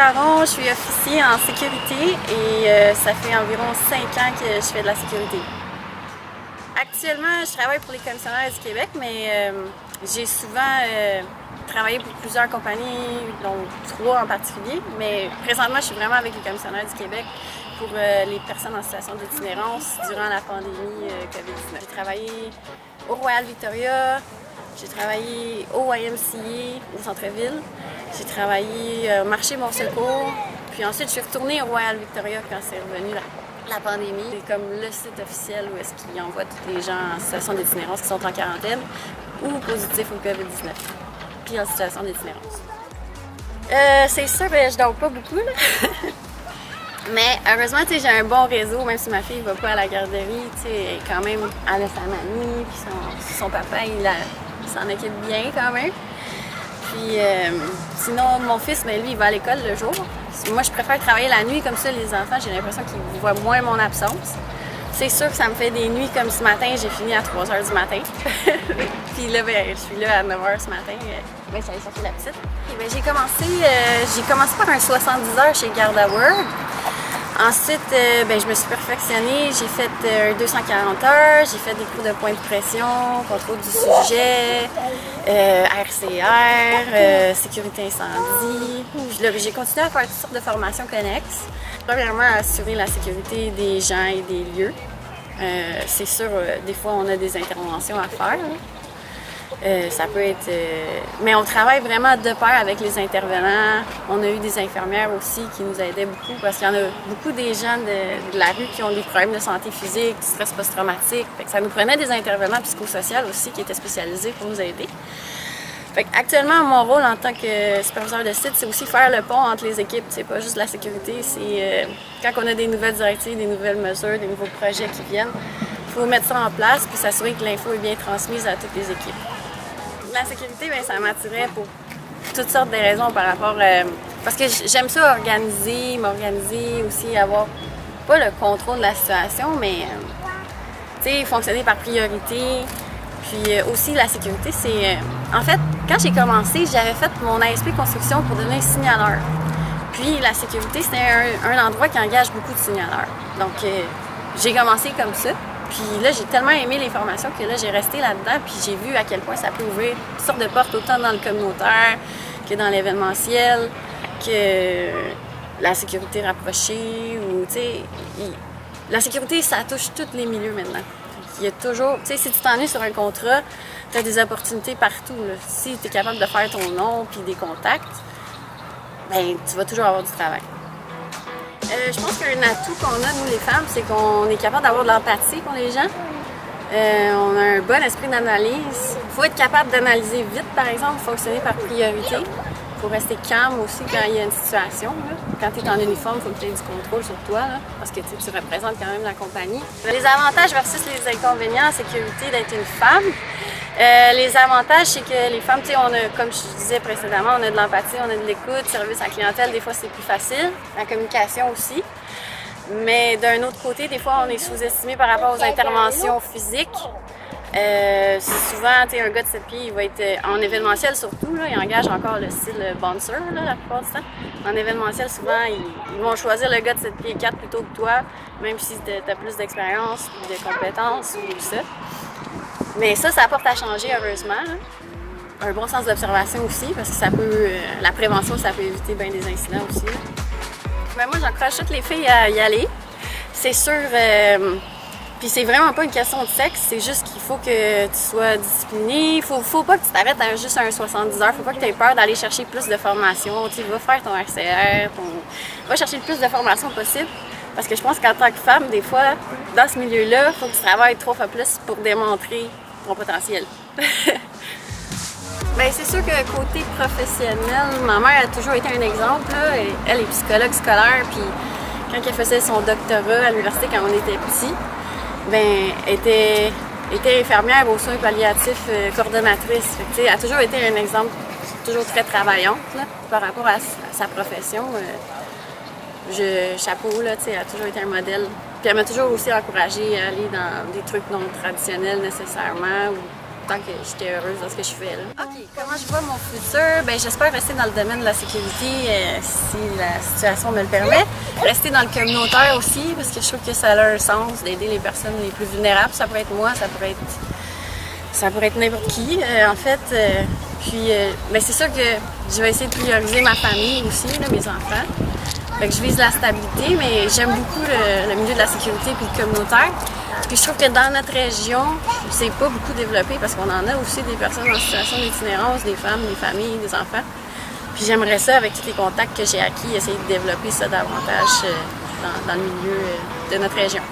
Caron, je suis officier en sécurité et ça fait environ 5 ans que je fais de la sécurité. Actuellement, je travaille pour les commissionnaires du Québec, mais j'ai souvent travaillé pour plusieurs compagnies, dont 3 en particulier. Mais présentement, je suis vraiment avec les commissionnaires du Québec pour les personnes en situation d'itinérance durant la pandémie COVID-19. J'ai travaillé au Royal Victoria, j'ai travaillé au YMCA, au centre-ville. J'ai travaillé au marché Bon Secours. Puis ensuite, je suis retournée au Royal Victoria quand c'est revenu la pandémie. C'est comme le site officiel où est-ce qu'ils envoient tous les gens en situation d'itinérance qui sont en quarantaine ou positifs au COVID-19, puis en situation d'itinérance. C'est sûr que je dors pas beaucoup, là. Mais heureusement, j'ai un bon réseau, même si ma fille ne va pas à la garderie, quand même, elle a sa mamie, puis son papa, il s'en occupe bien quand même. Puis sinon, mon fils, lui, il va à l'école le jour. Moi, je préfère travailler la nuit, comme ça, les enfants, j'ai l'impression qu'ils voient moins mon absence. C'est sûr que ça me fait des nuits comme ce matin, j'ai fini à 3 h du matin. Puis là, je suis là à 9 h ce matin. J'allais chercher la petite. J'ai commencé par un 70 heures chez GardaWorld. Ensuite, je me suis perfectionnée, j'ai fait 240 heures, j'ai fait des cours de point de pression, contrôle du sujet, RCR, sécurité incendie. J'ai continué à faire toutes sortes de formations connexes. Premièrement, assurer la sécurité des gens et des lieux. C'est sûr, des fois, on a des interventions à faire. Ça peut être... Mais on travaille vraiment de pair avec les intervenants. On a eu des infirmières aussi qui nous aidaient beaucoup parce qu'il y en a beaucoup des gens de la rue qui ont des problèmes de santé physique, du stress post-traumatique. Ça nous prenait des intervenants psychosociaux aussi qui étaient spécialisés pour nous aider. Actuellement, mon rôle en tant que superviseur de site, c'est aussi faire le pont entre les équipes. C'est pas juste la sécurité, c'est quand on a des nouvelles directives, des nouvelles mesures, des nouveaux projets qui viennent, il faut mettre ça en place puis s'assurer que l'info est bien transmise à toutes les équipes. La sécurité, ça m'attirait pour toutes sortes de raisons par rapport... parce que j'aime ça m'organiser aussi, avoir pas le contrôle de la situation, mais fonctionner par priorité. Puis aussi, la sécurité, c'est... en fait, quand j'ai commencé, j'avais fait mon ASP construction pour devenir signaleur. Puis la sécurité, c'était un endroit qui engage beaucoup de signaleurs. Donc, j'ai commencé comme ça. Puis là, j'ai tellement aimé les formations que là, j'ai resté là-dedans, puis j'ai vu à quel point ça peut ouvrir toutes sortes de portes, autant dans le communautaire que dans l'événementiel, que la sécurité rapprochée, ou, la sécurité, ça touche tous les milieux maintenant. Il y a toujours, si tu t'ennuies sur un contrat, tu as des opportunités partout, là. Si tu es capable de faire ton nom puis des contacts, tu vas toujours avoir du travail. Je pense qu'un atout qu'on a, nous les femmes, c'est qu'on est capable d'avoir de l'empathie pour les gens. On a un bon esprit d'analyse. Il faut être capable d'analyser vite, par exemple, fonctionner par priorité. Il faut rester calme aussi quand il y a une situation. Là. Quand tu es en uniforme, il faut que tu aies du contrôle sur toi, là, parce que tu représentes quand même la compagnie. Les avantages versus les inconvénients en sécurité d'être une femme. Les avantages, c'est que les femmes, on a, comme je disais précédemment, on a de l'empathie, on a de l'écoute, service à la clientèle, des fois c'est plus facile, la communication aussi. Mais d'un autre côté, des fois on est sous-estimé par rapport aux interventions physiques. Souvent, un gars de 7 pieds, il va être en événementiel surtout, là, il engage encore le style bouncer là, la plupart du temps. En événementiel, souvent, ils vont choisir le gars de 7 pieds 4 plutôt que toi, même si tu as plus d'expérience, de compétences ou tout ça. Mais ça porte à changer, heureusement. Hein. Un bon sens d'observation aussi, parce que ça peut, la prévention, ça peut éviter bien des incidents aussi. Moi, j'encourage toutes les filles à y aller. C'est sûr, puis c'est vraiment pas une question de sexe, c'est juste qu'il faut que tu sois discipliné. Faut pas que tu t'arrêtes à juste un 70 heures, faut pas que tu aies peur d'aller chercher plus de formation. Tu vas faire ton RCR, va chercher le plus de formation possible. Parce que je pense qu'en tant que femme, des fois, dans ce milieu-là, il faut que tu travailles 3 fois plus pour démontrer ton potentiel. C'est sûr que côté professionnel, ma mère a toujours été un exemple. Là. Elle est psychologue scolaire, puis quand elle faisait son doctorat à l'université quand on était petit, elle était infirmière aux soins palliatifs, coordonnatrice. Elle a toujours été un exemple, toujours très travaillante là, par rapport à sa profession. Chapeau, là, elle a toujours été un modèle. Puis elle m'a toujours aussi encouragée à aller dans des trucs non traditionnels nécessairement, ou tant que j'étais heureuse dans ce que je fais. Là. OK, comment je vois mon futur? Ben, j'espère rester dans le domaine de la sécurité si la situation me le permet. Rester dans le communautaire aussi, parce que je trouve que ça a un sens d'aider les personnes les plus vulnérables. Ça pourrait être moi, ça pourrait être n'importe qui, en fait. Ben, c'est sûr que je vais essayer de prioriser ma famille aussi, là, mes enfants. Fait que je vise la stabilité, mais j'aime beaucoup le milieu de la sécurité et le communautaire. Puis je trouve que dans notre région, c'est pas beaucoup développé parce qu'on en a aussi des personnes en situation d'itinérance, des femmes, des familles, des enfants. Puis j'aimerais ça, avec tous les contacts que j'ai acquis, essayer de développer ça davantage dans le milieu de notre région.